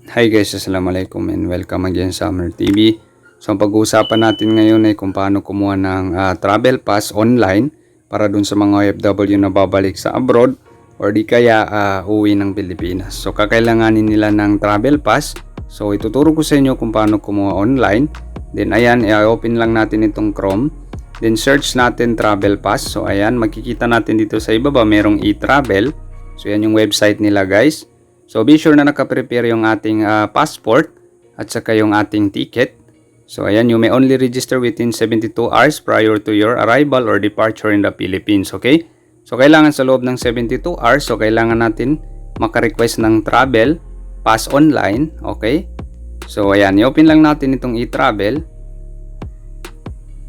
Hi guys, assalamualaikum and welcome again sa Summer TV. So ang pag-uusapan natin ngayon ay kung paano kumuha ng travel pass online para dun sa mga OFW na babalik sa abroad or di kaya uwi ng Pilipinas. So kakailanganin nila ng travel pass. So ituturo ko sa inyo kung paano kumuha online. Then ayan, i-open lang natin itong Chrome. Then search natin travel pass. So ayan, makikita natin dito sa ibaba merong e-travel. So yan yung website nila guys. So be sure na naka-prepare yung ating passport at saka yung ating ticket. So ayan, you may only register within 72 hours prior to your arrival or departure in the Philippines, okay? So kailangan sa loob ng 72 hours, so kailangan natin maka-request ng travel pass online, okay? So ayan, i-open lang natin itong e-travel.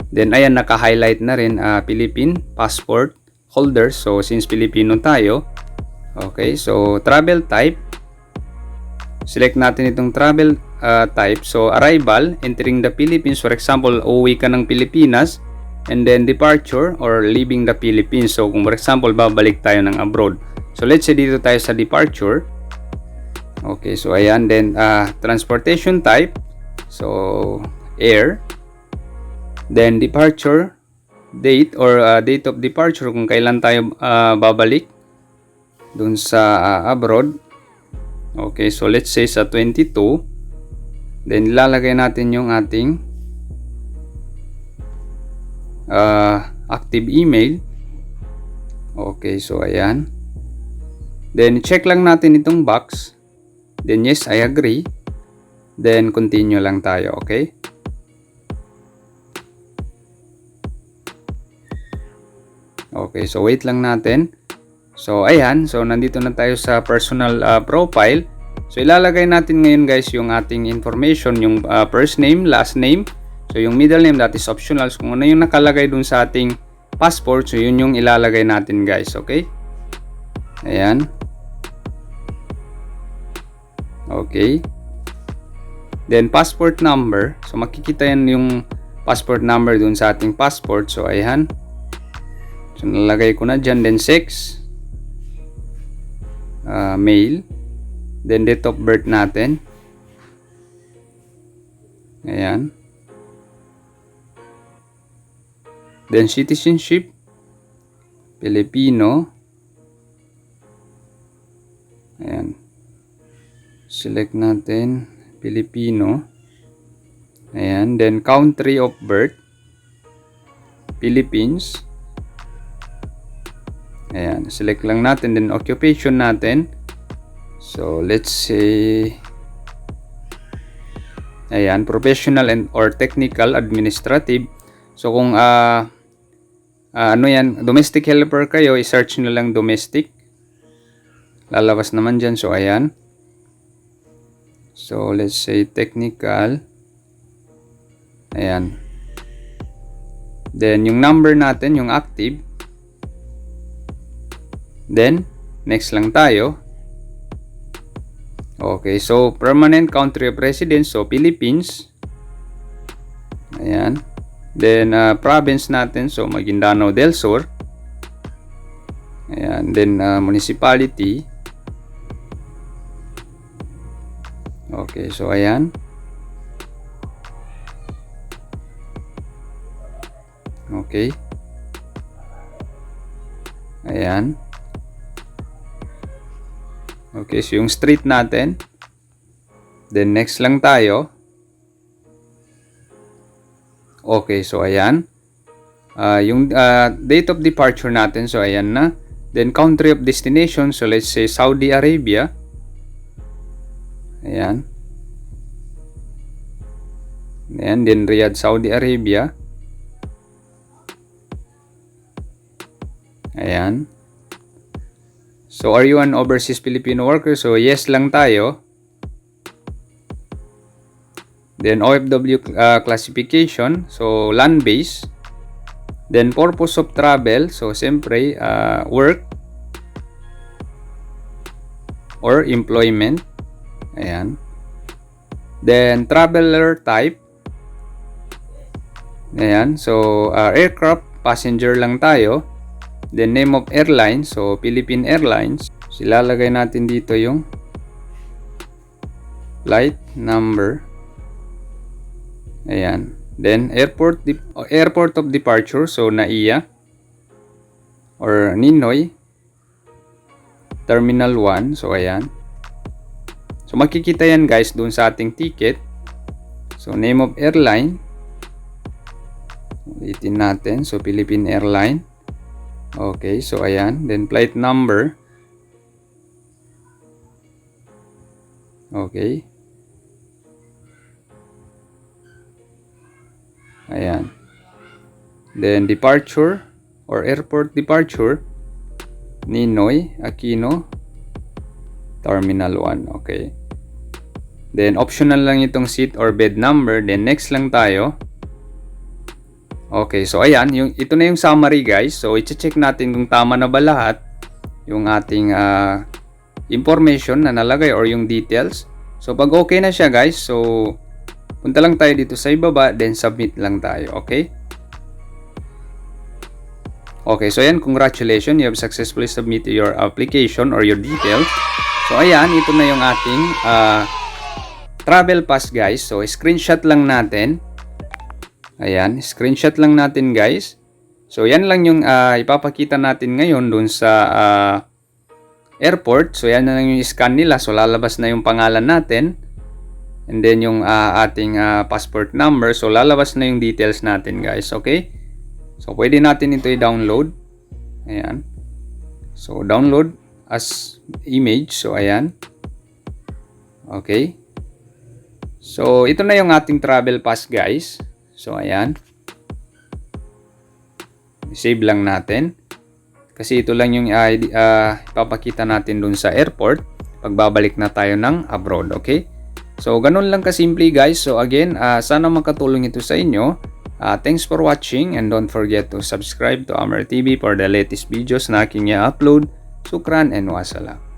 Then ayan, naka-highlight na rin Philippine passport holder. So since Filipino tayo, okay, so travel type. Select natin itong travel type. So, arrival, entering the Philippines. For example, uuwi ka ng Pilipinas. And then, departure or leaving the Philippines. So, kung for example, babalik tayo ng abroad. So, let's say dito tayo sa departure. Okay, so ayan. Then, transportation type. So, air. Then, departure date or date of departure. Kung kailan tayo babalik dun sa abroad. Okay, so let's say sa 22, then ilalagay natin yung ating active email. Okay, so ayan. Then check lang natin itong box. Then yes, I agree. Then continue lang tayo, okay? Okay, so wait lang natin. So ayan, so nandito na tayo sa personal profile. So ilalagay natin ngayon guys yung ating information, yung first name, last name. So yung middle name, that is optional. So kung ano yung nakalagay dun sa ating passport, so yun yung ilalagay natin guys, okay? Ayan. Okay. Then passport number. So makikita yan yung passport number dun sa ating passport. So ayan. So nalagay ko na dyan. Then sex. Male, then date of birth natin, ayan, then citizenship, Filipino, ayan, select natin Filipino, ayan, then country of birth, Philippines. Ayan, select lang natin. Then occupation natin. So let's say, ayan, professional and or technical administrative. So kung ano yan, domestic helper kayo, i-search nyo lang domestic. Lalabas naman dyan. So ayan. So let's say technical. Ayan. Then yung number natin, yung active. Then, next lang tayo. Okay, so permanent country of residence, so Philippines. Ayan. Then, province natin, so Maguindanao del Sur. Ayan. Then, municipality. Okay, so ayan. Okay. Ayan. Okay, so yung street natin. Then next lang tayo. Okay, so ayan. Yung date of departure natin, so ayan na. Then country of destination, so let's say Saudi Arabia. Ayan. Ayan, then Riyadh, Saudi Arabia. Ayan. So, are you an overseas Filipino worker? So, yes lang tayo. Then, OFW classification. So, land-based. Then, purpose of travel. So, siyempre, work or employment. Ayan. Then, traveler type. Ayan. So, aircraft, passenger lang tayo. Then name of airline, so Philippine Airlines. So, ilalagay natin dito yung flight number. Ayan. Then, airport of departure. So, NAIA or Ninoy. Terminal 1. So, ayan. So, makikita yan guys dun sa ating ticket. So, name of airline. Ulitin natin. So, Philippine Airline. Okay. So, ayan. Then, flight number. Okay. Ayan. Then, departure or airport departure. Ninoy Aquino. Terminal 1. Okay. Then, optional lang itong seat or bed number. Then, next lang tayo. Okay. So, ayan. Ito na yung summary guys. So, i-check natin kung tama na ba lahat yung ating information na nalagay or yung details. So, pag okay na siya guys. So, punta lang tayo dito sa ibaba. Then, submit lang tayo. Okay. Okay. So, ayan. Congratulations. You have successfully submitted your application or your details. So, ayan. Ito na yung ating travel pass guys. So, screenshot lang natin. Ayan. Screenshot lang natin guys. So, yan lang yung ipapakita natin ngayon dun sa airport. So, yan na lang yung scan nila. So, lalabas na yung pangalan natin. And then, yung ating passport number. So, lalabas na yung details natin guys. Okay. So, pwede natin ito i-download. Ayan. So, download as image. So, ayan. Okay. So, ito na yung ating travel pass guys. So, ayan. Save lang natin. Kasi ito lang yung ipapakita natin dun sa airport. Pagbabalik na tayo ng abroad. Okay. So, ganun lang kasimple guys. So, again, sana makatulong ito sa inyo. Thanks for watching and don't forget to subscribe to Amr TV for the latest videos na aking i-upload. Sukran and wassalam.